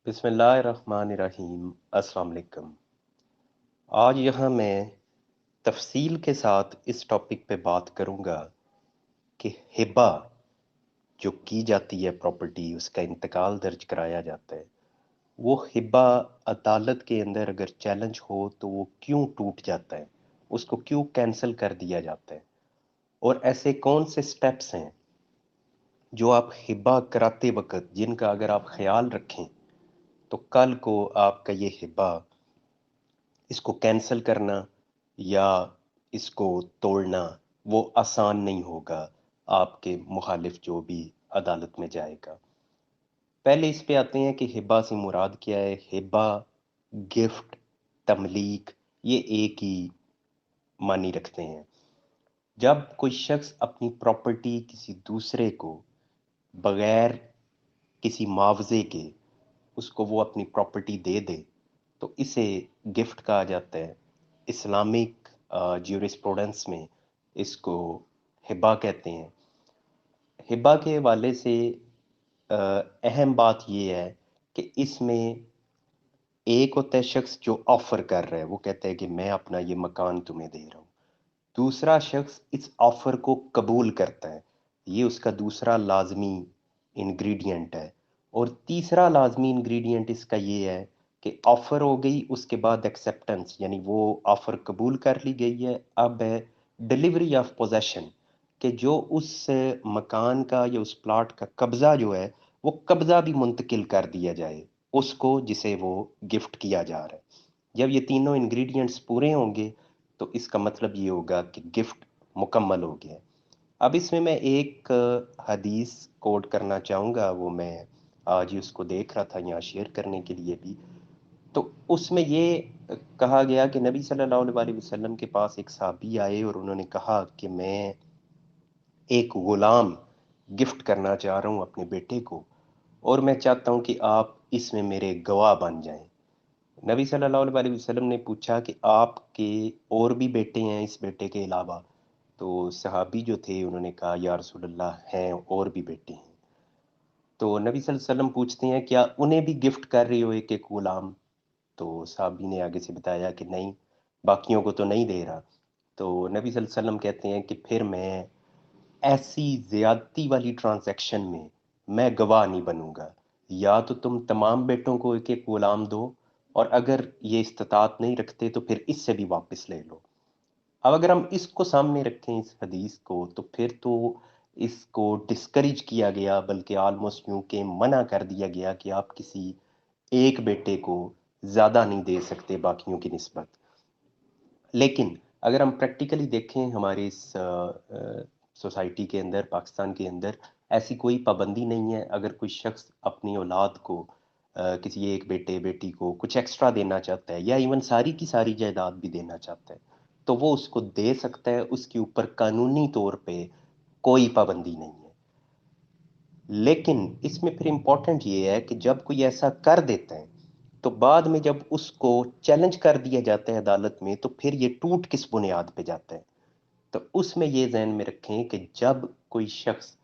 बिस्मिल्लाहिर्रहमानिर्रहीम। अस्सलाम वालेकुम। आज यहाँ मैं तफसील के साथ इस टॉपिक पे बात करूँगा कि हिबा जो की जाती है, प्रॉपर्टी उसका इंतकाल दर्ज कराया जाता है, वो हिबा अदालत के अंदर अगर चैलेंज हो तो वो क्यों टूट जाता है, उसको क्यों कैंसिल कर दिया जाता है, और ऐसे कौन से स्टेप्स हैं जो आप हिबा कराते वक्त जिनका अगर आप ख्याल रखें तो कल को आपका ये हिबा इसको कैंसिल करना या इसको तोड़ना वो आसान नहीं होगा आपके मुखालिफ जो भी अदालत में जाएगा। पहले इस पे आते हैं कि हिबा से मुराद क्या है। हिबा, गिफ्ट, तमलीक, ये एक ही मानी रखते हैं। जब कोई शख्स अपनी प्रॉपर्टी किसी दूसरे को बगैर किसी मुआवजे के उसको वो अपनी प्रॉपर्टी दे दे तो इसे गिफ्ट कहा जाता है। इस्लामिक ज्यूरिस्प्रूडेंस में इसको हिबा कहते हैं। हिबा के हवाले से अहम बात ये है कि इसमें एक होता है शख्स जो ऑफर कर रहा है, वो कहता है कि मैं अपना ये मकान तुम्हें दे रहा हूँ। दूसरा शख्स इस ऑफर को कबूल करता है, ये उसका दूसरा लाजमी इंग्रेडिएंट है। और तीसरा लाजमी इंग्रेडिएंट इसका ये है कि ऑफर हो गई, उसके बाद एक्सेप्टेंस, यानी वो ऑफर कबूल कर ली गई है। अब है डिलीवरी ऑफ पोजेशन, कि जो उस मकान का या उस प्लाट का कब्जा जो है वो कब्जा भी मुंतकिल कर दिया जाए उसको जिसे वो गिफ्ट किया जा रहा है। जब ये तीनों इंग्रेडिएंट्स पूरे होंगे तो इसका मतलब ये होगा कि गिफ्ट मुकम्मल हो गया है। अब इसमें मैं एक हदीस कोट करना चाहूँगा, वो मैं आज ही उसको देख रहा था यहाँ शेयर करने के लिए भी। तो उसमें ये कहा गया कि नबी सल्लल्लाहु अलैहि वसल्लम के पास एक साहबी आए और उन्होंने कहा कि मैं एक गुलाम गिफ्ट करना चाह रहा हूँ अपने बेटे को, और मैं चाहता हूँ कि आप इसमें मेरे गवाह बन जाएं। नबी सल्लल्लाहु अलैहि वसल्लम ने पूछा कि आपके और भी बेटे हैं इस बेटे के अलावा? तो सहाबी जो थे उन्होंने कहा, या रसूलल्लाह हैं और भी बेटे हैं। तो नबी सल्लल्लाहु अलैहि वसल्लम पूछते हैं, क्या उन्हें भी गिफ्ट कर रही हो एक एक गुलाम? तो सहाबी ने आगे से बताया कि नहीं, बाकियों को तो नहीं दे रहा। तो नबी सल्लल्लाहु अलैहि वसल्लम कहते हैं कि फिर मैं ऐसी ज्यादती वाली ट्रांजैक्शन में मैं गवाह नहीं बनूंगा। या तो तुम तमाम बेटों को एक एक गुलाम दो, और अगर ये इस्तात नहीं रखते तो फिर इससे भी वापस ले लो। अब अगर हम इसको सामने रखें इस हदीस को, तो फिर तो इसको डिस्करेज किया गया, बल्कि ऑलमोस्ट यूं के मना कर दिया गया कि आप किसी एक बेटे को ज्यादा नहीं दे सकते बाकियों की निस्बत। लेकिन अगर हम प्रैक्टिकली देखें हमारे इस सोसाइटी के अंदर, पाकिस्तान के अंदर ऐसी कोई पाबंदी नहीं है। अगर कोई शख्स अपनी औलाद को किसी एक बेटे बेटी को कुछ एक्स्ट्रा देना चाहता है, या इवन सारी की सारी जायदाद भी देना चाहता है, तो वो उसको दे सकता है। उसके ऊपर कानूनी तौर पे कोई पाबंदी नहीं है। लेकिन इसमें फिर इम्पोर्टेंट ये है कि जब कोई ऐसा कर देता है तो बाद में जब उसको चैलेंज कर दिया जाता है अदालत में, तो फिर ये टूट किस बुनियाद पे जाता है। तो उसमें ये ज़हन में रखें कि जब कोई शख्स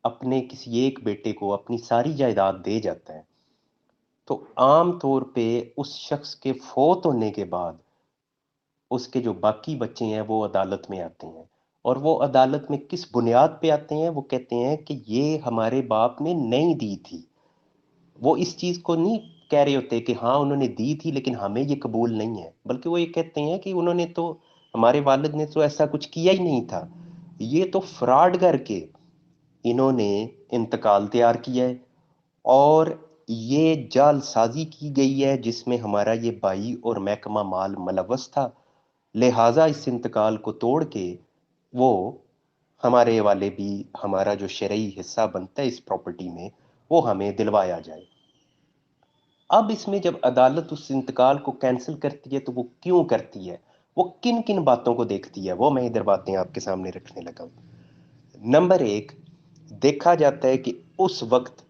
अपने किसी एक बेटे को अपनी सारी जायदाद दे जाता है, तो आम तौर पे उस शख्स के फौत होने के बाद उसके जो बाकी बच्चे हैं वो अदालत में आते हैं। और वो अदालत में किस बुनियाद पे आते हैं? वो कहते हैं कि ये हमारे बाप ने नहीं दी थी। वो इस चीज को नहीं कह रहे होते कि हाँ उन्होंने दी थी लेकिन हमें ये कबूल नहीं है, बल्कि वो ये कहते हैं कि उन्होंने तो, हमारे वालिद ने तो ऐसा कुछ किया ही नहीं था, ये तो फ्रॉड करके इन्होंने इंतकाल तैयार किया है, और ये जालसाजी की गई है जिसमें हमारा ये भाई और महकमा माल मुलव्वस था। लिहाजा इस इंतकाल को तोड़ के वो हमारे वाले भी, हमारा जो शरई हिस्सा बनता है इस प्रॉपर्टी में, वो हमें दिलवाया जाए। अब इसमें जब अदालत उस इंतकाल को कैंसिल करती है तो वो क्यों करती है, वो किन किन बातों को देखती है, वो मैं इधर बातें आपके सामने रखने लगा हूं। नंबर एक, देखा जाता है कि उस वक्त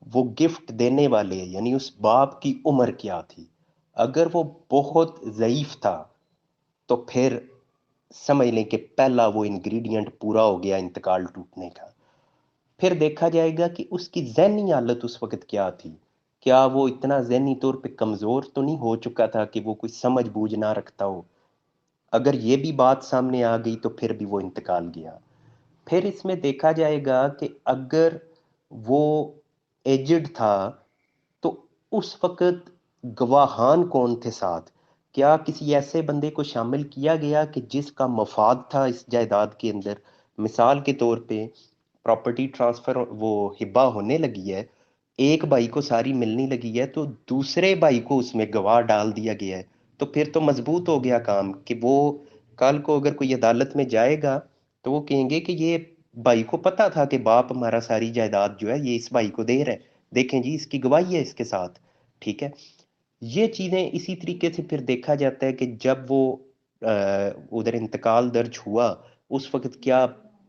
वो गिफ्ट देने वाले यानी उस बाप की उम्र क्या थी। अगर वो बहुत ज़ईफ था तो फिर समझ लें कि पहला वो इंग्रेडिएंट पूरा हो गया इंतकाल टूटने का। फिर देखा जाएगा कि उसकी ज़हनी हालत उस वक्त क्या थी। क्या वो इतना ज़हनी तौर पे कमज़ोर तो नहीं हो चुका था कि वो कोई समझ बूझ ना रखता हो? अगर ये भी बात सामने आ गई तो फिर भी वो इंतकाल गया। फिर इसमें देखा जाएगा कि अगर वो एजड था तो उस वक़्त गवाहान कौन थे साथ? क्या किसी ऐसे बंदे को शामिल किया गया कि जिसका मफ़ाद था इस जायदाद के अंदर? मिसाल के तौर पे प्रॉपर्टी ट्रांसफ़र वो हिब्बा होने लगी है, एक भाई को सारी मिलने लगी है तो दूसरे भाई को उसमें गवाह डाल दिया गया है। तो फिर तो मज़बूत हो गया काम कि वो कल को अगर कोई अदालत में जाएगा तो वो कहेंगे कि ये भाई को पता था कि बाप हमारा सारी जायदाद जो है ये इस भाई को दे रहा है। देखें जी इसकी गवाही है इसके साथ। ठीक है? ये चीज़ें इसी तरीके से फिर देखा जाता है कि जब वो उधर इंतकाल दर्ज हुआ, उस वक़्त क्या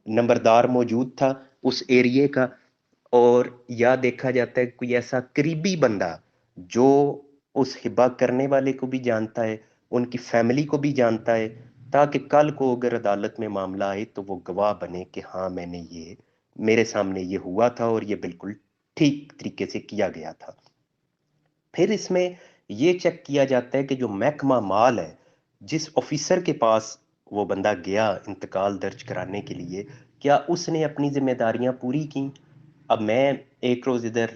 नंबरदार मौजूद था उस एरिये का? और या देखा जाता है कोई ऐसा करीबी बंदा जो उस हिबा करने वाले को भी जानता है, उनकी फैमिली को भी जानता है, ताकि कल को अगर अदालत में मामला आए तो वो गवाह बने कि हाँ मैंने ये मेरे सामने ये हुआ था और ये बिल्कुल ठीक तरीके से किया गया था। फिर इसमें ये चेक किया जाता है कि जो महकमा माल है, जिस ऑफिसर के पास वो बंदा गया इंतकाल दर्ज कराने के लिए, क्या उसने अपनी जिम्मेदारियां पूरी की? अब मैं एक रोज इधर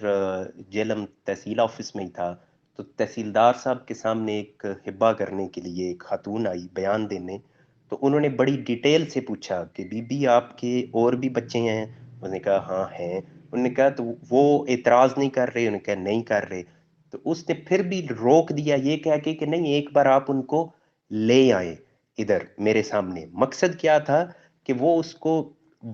जेलम तहसील ऑफिस में ही था, तो तहसीलदार साहब के सामने एक हिब्बा करने के लिए एक खातून आई बयान देने। तो उन्होंने बड़ी डिटेल से पूछा कि बीबी आपके और भी बच्चे हैं? उसने कहा हाँ हैं। उन्होंने कहा तो वो एतराज नहीं कर रहे? उन्होंने कहा नहीं कर रहे। तो उसने फिर भी रोक दिया ये कह के कि नहीं एक बार आप उनको ले आए इधर मेरे सामने। मकसद क्या था कि वो उसको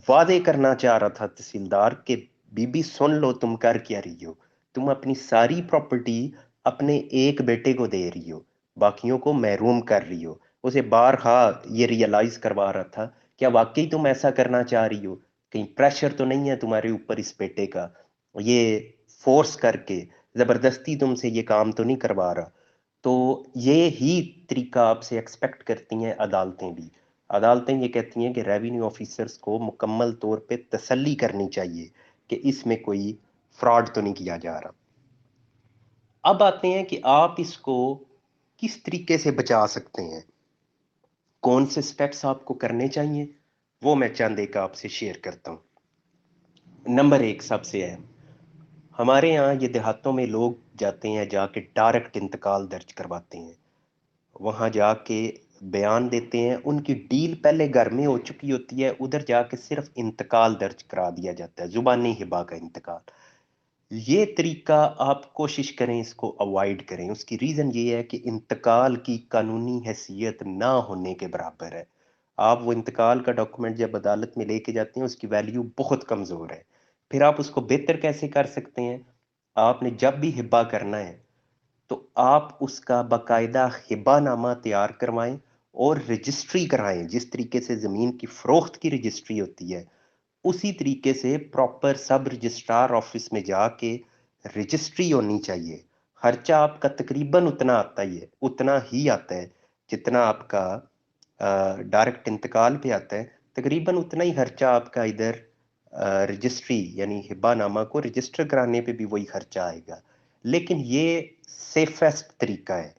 वादे करना चाह रहा था तहसीलदार के बीबी सुन लो तुम कर क्या रही हो, तुम अपनी सारी प्रॉपर्टी अपने एक बेटे को दे रही हो, बाकियों को महरूम कर रही हो। उसे बारहा ये रियलाइज करवा रहा था क्या वाकई तुम ऐसा करना चाह रही हो, कहीं प्रेशर तो नहीं है तुम्हारे ऊपर इस बेटे का, ये फोर्स करके जबरदस्ती तुमसे ये काम तो नहीं करवा रहा। तो ये ही तरीका आपसे एक्सपेक्ट करती हैं अदालतें भी। अदालतें ये कहती हैं कि रेवेन्यू ऑफिसर्स को मुकम्मल तौर पे तसल्ली करनी चाहिए कि इसमें कोई फ्रॉड तो नहीं किया जा रहा। अब आते हैं कि आप इसको किस तरीके से बचा सकते हैं, कौन से स्टेप्स आपको करने चाहिए, वो मैं चंद एक आपसे शेयर करता हूँ। नंबर एक सबसे अहम, हमारे यहाँ ये देहातों में लोग जाते हैं जाके डायरेक्ट इंतकाल दर्ज करवाते हैं, वहाँ जाके बयान देते हैं, उनकी डील पहले घर में हो चुकी होती है, उधर जाके सिर्फ इंतकाल दर्ज करा दिया जाता है, जुबानी हिबा का इंतकाल। ये तरीका आप कोशिश करें इसको अवॉइड करें। उसकी रीज़न ये है कि इंतकाल की कानूनी हैसियत ना होने के बराबर है। आप वो इंतकाल का डॉक्यूमेंट जब अदालत में लेके जाते हैं उसकी वैल्यू बहुत कमज़ोर है। फिर आप उसको बेहतर कैसे कर सकते हैं? आपने जब भी हिब्बा करना है तो आप उसका बाकायदा हिब्बानामा तैयार करवाएं और रजिस्ट्री कराएं। जिस तरीके से ज़मीन की फ़रोख्त की रजिस्ट्री होती है उसी तरीके से प्रॉपर सब रजिस्ट्रार ऑफिस में जाके रजिस्ट्री होनी चाहिए। खर्चा आपका तकरीबन उतना आता ही है, उतना ही आता है जितना आपका डायरेक्ट इंतकाल पे आता है। तकरीबन उतना ही खर्चा आपका इधर रजिस्ट्री यानी हिब्बानामा को रजिस्टर कराने पे भी वही खर्चा आएगा। लेकिन ये सेफेस्ट तरीका है।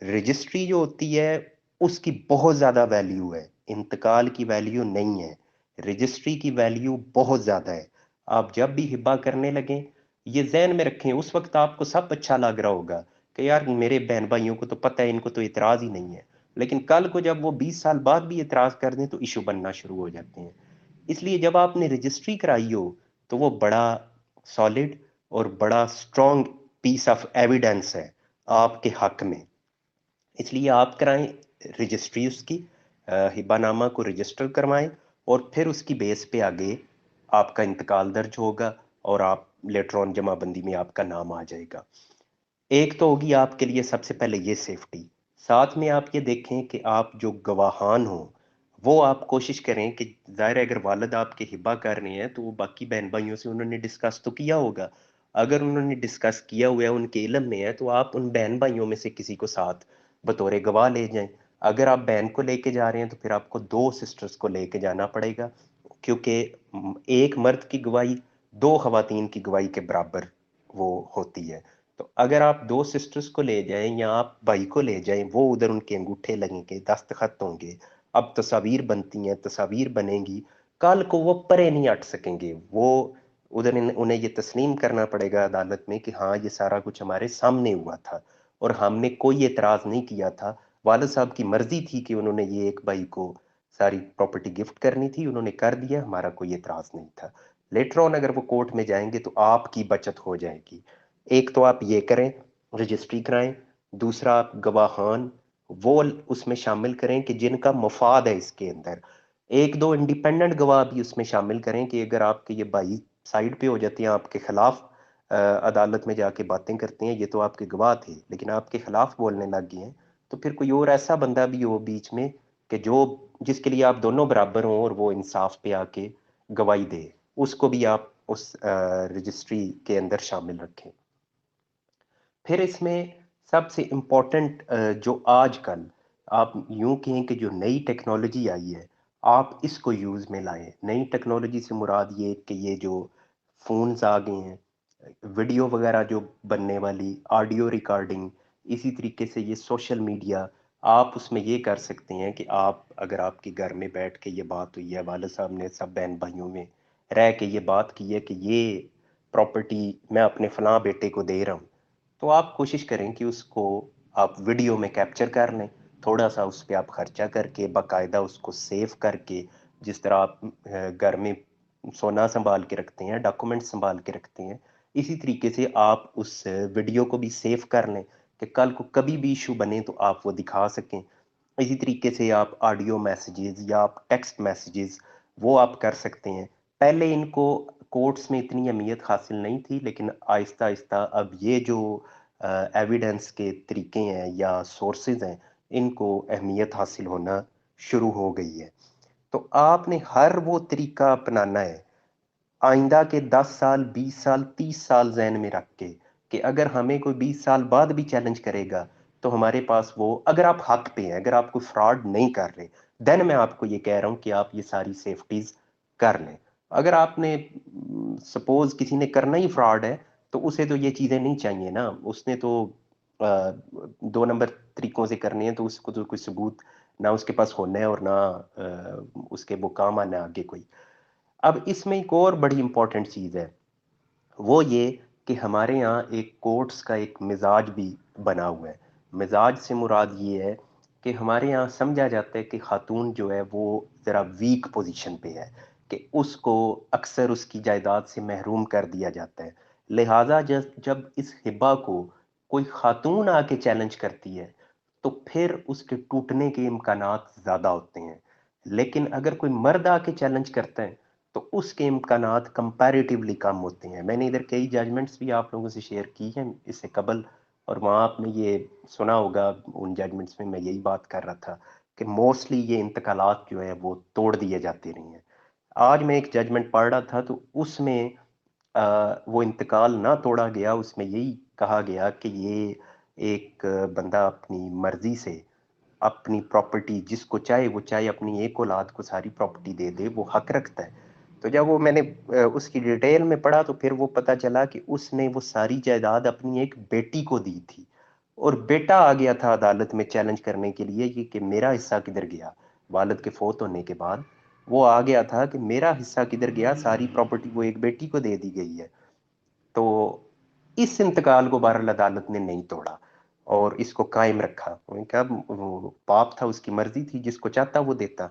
रजिस्ट्री जो होती है उसकी बहुत ज़्यादा वैल्यू है, इंतकाल की वैल्यू नहीं है। रजिस्ट्री की वैल्यू बहुत ज़्यादा है। आप जब भी हिब्बा करने लगें ये जहन में रखें, उस वक्त आपको सब अच्छा लग रहा होगा कि यार मेरे बहन भाइयों को तो पता है, इनको तो इतराज़ ही नहीं है। लेकिन कल को जब वो 20 साल बाद भी इतराज़ कर दें तो इशू बनना शुरू हो जाते हैं। इसलिए जब आपने रजिस्ट्री कराई हो तो वो बड़ा सॉलिड और बड़ा स्ट्रॉन्ग पीस ऑफ एविडेंस है आपके हक में। इसलिए आप कराएं रजिस्ट्री उसकी, हिब्बानामा को रजिस्टर करवाएं और फिर उसकी बेस पे आगे आपका इंतकाल दर्ज होगा और आप लेटर ऑन जमाबंदी में आपका नाम आ जाएगा। एक तो होगी आपके लिए सबसे पहले ये सेफ्टी। साथ में आप ये देखें कि आप जो गवाहान हो वो आप कोशिश करें कि ज़ाहिर है अगर वालिद आपके हिब्बा कर रहे हैं तो वो बाकी बहन भाइयों से उन्होंने डिस्कस तो किया होगा। अगर उन्होंने डिस्कस किया हुआ है, उनके इल्म में है, तो आप उन बहन भाइयों में से किसी को साथ बतौर गवाह ले जाएं। अगर आप बहन को लेके जा रहे हैं तो फिर आपको दो सिस्टर्स को लेके जाना पड़ेगा, क्योंकि एक मर्द की गवाही दो खवातीन की गवाही के बराबर वो होती है। तो अगर आप दो सिस्टर्स को ले जाएं या आप भाई को ले जाएं, वो उधर उनके अंगूठे लगेंगे, दस्तखत होंगे, अब तस्वीर बनती हैं, तस्वीर बनेंगी, कल को वो परे नहीं हट सकेंगे। वो उधर उन्हें ये तस्लीम करना पड़ेगा अदालत में कि हाँ ये सारा कुछ हमारे सामने हुआ था और हमने कोई एतराज नहीं किया था। वालिद साहब की मर्जी थी कि उन्होंने ये एक भाई को सारी प्रॉपर्टी गिफ्ट करनी थी, उन्होंने कर दिया, हमारा कोई एतराज नहीं था। लेटर ऑन अगर वो कोर्ट में जाएंगे तो आपकी बचत हो जाएगी। एक तो आप ये करें, रजिस्ट्री कराएं। दूसरा, आप गवाहान वो उसमें शामिल करें कि जिनका मफाद है इसके अंदर। एक दो इंडिपेंडेंट गवाह भी उसमें शामिल करें कि अगर आपके ये भाई साइड पे हो जाते हैं, आपके खिलाफ अदालत में जाके बातें करते हैं, ये तो आपके गवाह थे लेकिन आपके खिलाफ बोलने लग गए हैं, तो फिर कोई और ऐसा बंदा भी हो बीच में कि जो जिसके लिए आप दोनों बराबर हों और वो इंसाफ पे आके गवाही दे, उसको भी आप उस रजिस्ट्री के अंदर शामिल रखें। फिर इसमें सबसे इम्पोर्टेंट जो आजकल आप यूं कहें कि जो नई टेक्नोलॉजी आई है, आप इसको यूज़ में लाएं। नई टेक्नोलॉजी से मुराद ये कि ये जो फ़ोन्स आ गए हैं, वीडियो वगैरह जो बनने वाली, ऑडियो रिकॉर्डिंग, इसी तरीके से ये सोशल मीडिया, आप उसमें ये कर सकते हैं कि आप अगर आपके घर में बैठ के ये बात हुई है, वालिद साहब ने सब बहन भाइयों में रह के ये बात की है कि ये प्रॉपर्टी मैं अपने फलां बेटे को दे रहा हूँ, तो आप कोशिश करें कि उसको आप वीडियो में कैप्चर कर लें। थोड़ा सा उस पर आप खर्चा करके बाकायदा उसको सेव करके, जिस तरह आप घर में सोना संभाल के रखते हैं, डॉक्यूमेंट संभाल के रखते हैं, इसी तरीके से आप उस वीडियो को भी सेव कर लें कि कल को कभी भी इशू बने तो आप वो दिखा सकें। इसी तरीके से आप ऑडियो मैसेजेस या आप टेक्स्ट मैसेजेस वो आप कर सकते हैं। पहले इनको कोर्ट्स में इतनी अहमियत हासिल नहीं थी, लेकिन आहिस्ता आहिस्ता अब ये जो एविडेंस के तरीके हैं या सोर्सेज हैं, इनको अहमियत हासिल होना शुरू हो गई है। तो आपने हर वो तरीका अपनाना है आइंदा के 10 साल, 20 साल, 30 साल ज़हन में रख के कि अगर हमें कोई 20 साल बाद भी चैलेंज करेगा तो हमारे पास वो, अगर आप हक पे हैं, अगर आप कोई फ्रॉड नहीं कर रहे, देन मैं आपको ये कह रहा हूँ कि आप ये सारी सेफ्टीज कर लें। अगर आपने सपोज किसी ने करना ही फ्रॉड है तो उसे तो ये चीज़ें नहीं चाहिए ना, उसने तो दो नंबर तरीकों से करनी है, तो उसको तो कोई सबूत ना उसके पास होना है और ना उसके वो काम आना है आगे कोई। अब इसमें एक और बड़ी इंपॉर्टेंट चीज़ है, वो ये कि हमारे यहाँ एक कोर्ट्स का एक मिजाज भी बना हुआ है। मिजाज से मुराद ये है कि हमारे यहाँ समझा जाता है कि खातून जो है वो ज़रा वीक पोजीशन पे है, कि उसको अक्सर उसकी जायदाद से महरूम कर दिया जाता है। लिहाजा जब जब इस हिब्बा को कोई खातून आके चैलेंज करती है तो फिर उसके टूटने के इम्कानात ज़्यादा होते हैं। लेकिन अगर कोई मर्द आके चैलेंज करता है तो उसके इम्कानात कंपैरेटिवली कम होते हैं। मैंने इधर कई जजमेंट्स भी आप लोगों से शेयर की हैं इससे कबल, और वहाँ आपने ये सुना होगा, उन जजमेंट्स में मैं यही बात कर रहा था कि मोस्टली ये इंतकालात जो है वो तोड़ दिए जाते नहीं हैं। आज मैं एक जजमेंट पढ़ रहा था तो उसमें वो इंतकाल ना तोड़ा गया, उसमें यही कहा गया कि ये एक बंदा अपनी मर्जी से अपनी प्रॉपर्टी जिसको चाहे वो चाहे अपनी एक औलाद को सारी प्रॉपर्टी दे दे, वो हक रखता है। तो जब वो मैंने उसकी डिटेल में पढ़ा तो फिर वो पता चला कि उसने वो सारी जायदाद अपनी एक बेटी को दी थी, और बेटा आ गया था अदालत में चैलेंज करने के लिए कि मेरा हिस्सा किधर गया। वालिद के फौत होने के बाद वो आ गया था कि मेरा हिस्सा किधर गया, सारी प्रॉपर्टी वो एक बेटी को दे दी गई है। तो इस इंतकाल को बहरहाल अदालत ने नहीं तोड़ा और इसको कायम रखा। उन्होंने कहा वो पाप था, उसकी मर्जी थी, जिसको चाहता वो देता।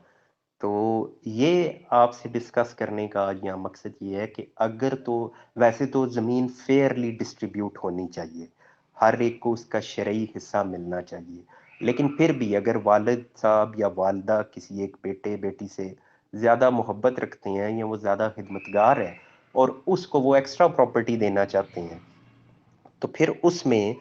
तो ये आपसे डिस्कस करने का आज यहाँ मकसद ये है कि अगर तो वैसे तो ज़मीन फेयरली डिस्ट्रीब्यूट होनी चाहिए, हर एक को उसका शरई हिस्सा मिलना चाहिए, लेकिन फिर भी अगर वालिद साहब या वालदा किसी एक बेटे बेटी से ज़्यादा मोहब्बत रखते हैं या वो ज़्यादा खिदमतगार है और उसको वो एक्स्ट्रा प्रॉपर्टी देना चाहते हैं, तो फिर उसमें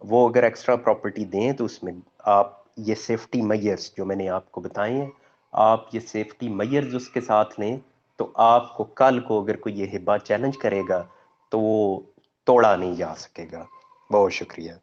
वो अगर एक्स्ट्रा प्रॉपर्टी दें तो उसमें आप ये सेफ्टी मेजर्स जो मैंने आपको बताए हैं, आप ये सेफ्टी मेजर्स उसके साथ लें, तो आपको कल को अगर कोई ये हिब्बा चैलेंज करेगा तो वो तोड़ा नहीं जा सकेगा। बहुत शुक्रिया।